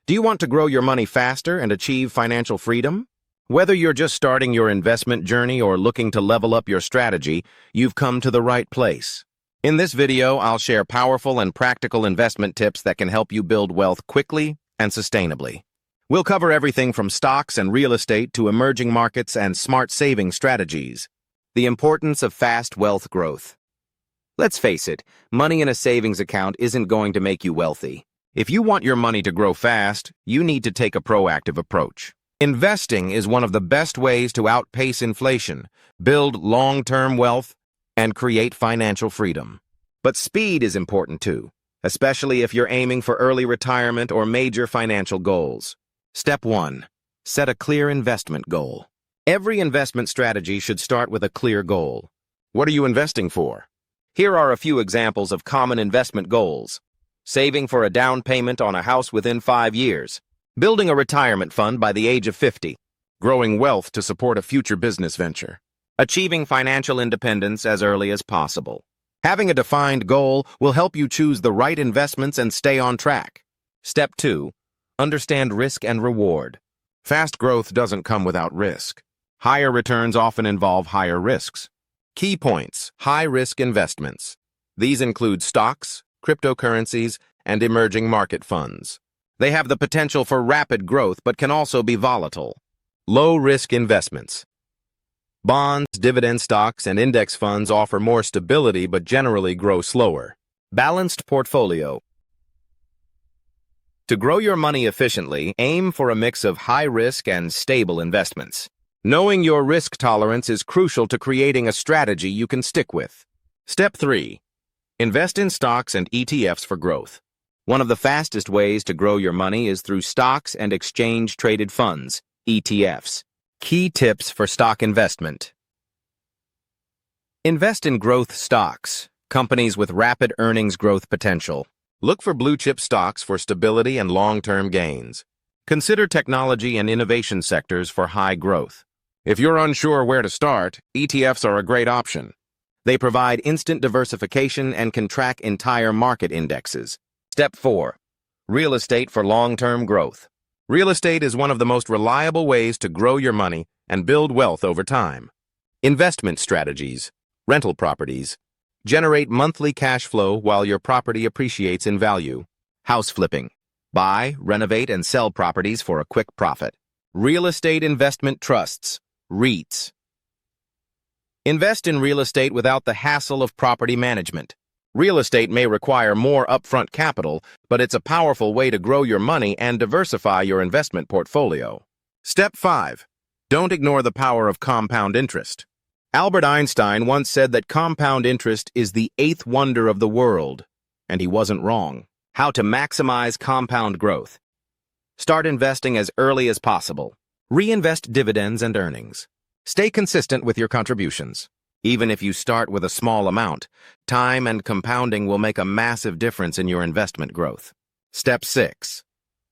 Do you want to grow your money faster and achieve financial freedom? Whether you're just starting your investment journey or looking to level up your strategy, you've come to the right place. In this video, I'll share powerful and practical investment tips that can help you build wealth quickly and sustainably. We'll cover everything from stocks and real estate to emerging markets and smart saving strategies. The importance of fast wealth growth. Let's face it, money in a savings account isn't going to make you wealthy. If you want your money to grow fast, you need to take a proactive approach. Investing is one of the best ways to outpace inflation, build long-term wealth, and create financial freedom. But speed is important too, especially if you're aiming for early retirement or major financial goals. Step 1. Set a clear investment goal. Every investment strategy should start with a clear goal. What are you investing for? Here are a few examples of common investment goals. Saving for a down payment on a house within 5 years. Building a retirement fund by the age of 50. Growing wealth to support a future business venture. Achieving financial independence as early as possible. Having a defined goal will help you choose the right investments and stay on track. Step 2. Understand risk and reward. Fast growth doesn't come without risk. Higher returns often involve higher risks. Key points: high-risk investments. These include stocks, cryptocurrencies, and emerging market funds. They have the potential for rapid growth but can also be volatile. Low-risk investments. Bonds, dividend stocks, and index funds offer more stability but generally grow slower. Balanced portfolio. To grow your money efficiently, aim for a mix of high-risk and stable investments. Knowing your risk tolerance is crucial to creating a strategy you can stick with. Step 3. Invest in stocks and ETFs for growth. One of the fastest ways to grow your money is through stocks and exchange-traded funds, ETFs. Key tips for stock investment. Invest in growth stocks, companies with rapid earnings growth potential. Look for blue-chip stocks for stability and long-term gains. Consider technology and innovation sectors for high growth. If you're unsure where to start, ETFs are a great option. They provide instant diversification and can track entire market indexes. Step 4. Real estate for long-term growth. Real estate is one of the most reliable ways to grow your money and build wealth over time. Investment strategies. Rental properties. Generate monthly cash flow while your property appreciates in value. House flipping. Buy, renovate, and sell properties for a quick profit. Real estate investment trusts. REITs. Invest in real estate without the hassle of property management. Real estate may require more upfront capital, but it's a powerful way to grow your money and diversify your investment portfolio. Step 5. Don't ignore the power of compound interest. Albert Einstein once said that compound interest is the 8th wonder of the world, and he wasn't wrong. How to maximize compound growth. Start investing as early as possible. Reinvest dividends and earnings. Stay consistent with your contributions. Even if you start with a small amount, time and compounding will make a massive difference in your investment growth. Step 6.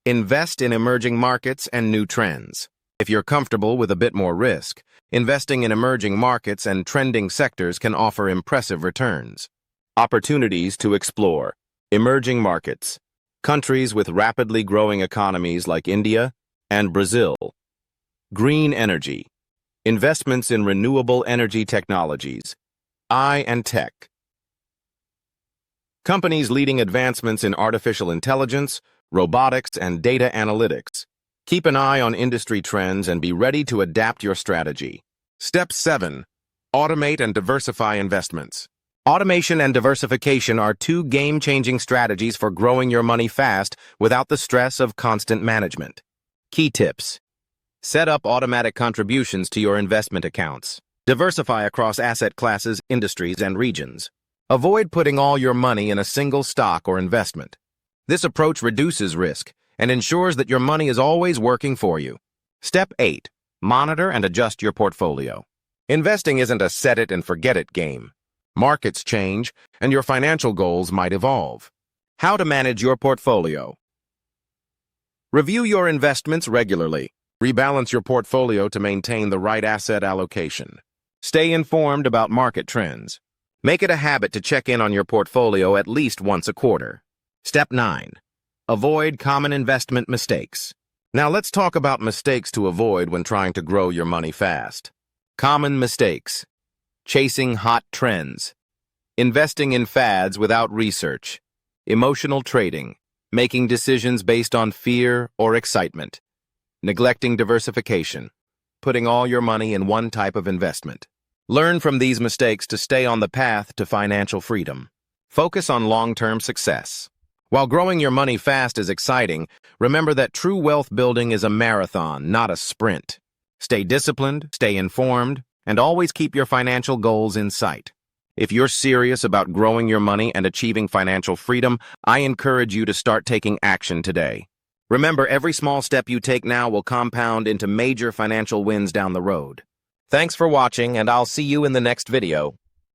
Invest in emerging markets and new trends. If you're comfortable with a bit more risk, investing in emerging markets and trending sectors can offer impressive returns. Opportunities to explore. Emerging markets. Countries with rapidly growing economies like India and Brazil. Green energy. Investments in renewable energy technologies. AI and tech. Companies leading advancements in artificial intelligence, robotics, and data analytics. Keep an eye on industry trends and be ready to adapt your strategy. Step 7. Automate and diversify investments. Automation and diversification are two game-changing strategies for growing your money fast without the stress of constant management. Key tips. Set up automatic contributions to your investment accounts. Diversify across asset classes, industries, and regions. Avoid putting all your money in a single stock or investment. This approach reduces risk and ensures that your money is always working for you. Step 8. Monitor and adjust your portfolio. Investing isn't a set-it-and-forget-it game. Markets change, and your financial goals might evolve. How to manage your portfolio. Review your investments regularly. Rebalance your portfolio to maintain the right asset allocation. Stay informed about market trends. Make it a habit to check in on your portfolio at least once a quarter. Step 9. Avoid common investment mistakes. Now let's talk about mistakes to avoid when trying to grow your money fast. Common mistakes. Chasing hot trends. Investing in fads without research. Emotional trading. Making decisions based on fear or excitement. Neglecting diversification. Putting all your money in one type of investment. Learn from these mistakes to stay on the path to financial freedom. Focus on long-term success. While growing your money fast is exciting, remember that true wealth building is a marathon, not a sprint. Stay disciplined, stay informed, and always keep your financial goals in sight. If you're serious about growing your money and achieving financial freedom, I encourage you to start taking action today. Remember, every small step you take now will compound into major financial wins down the road. Thanks for watching, and I'll see you in the next video.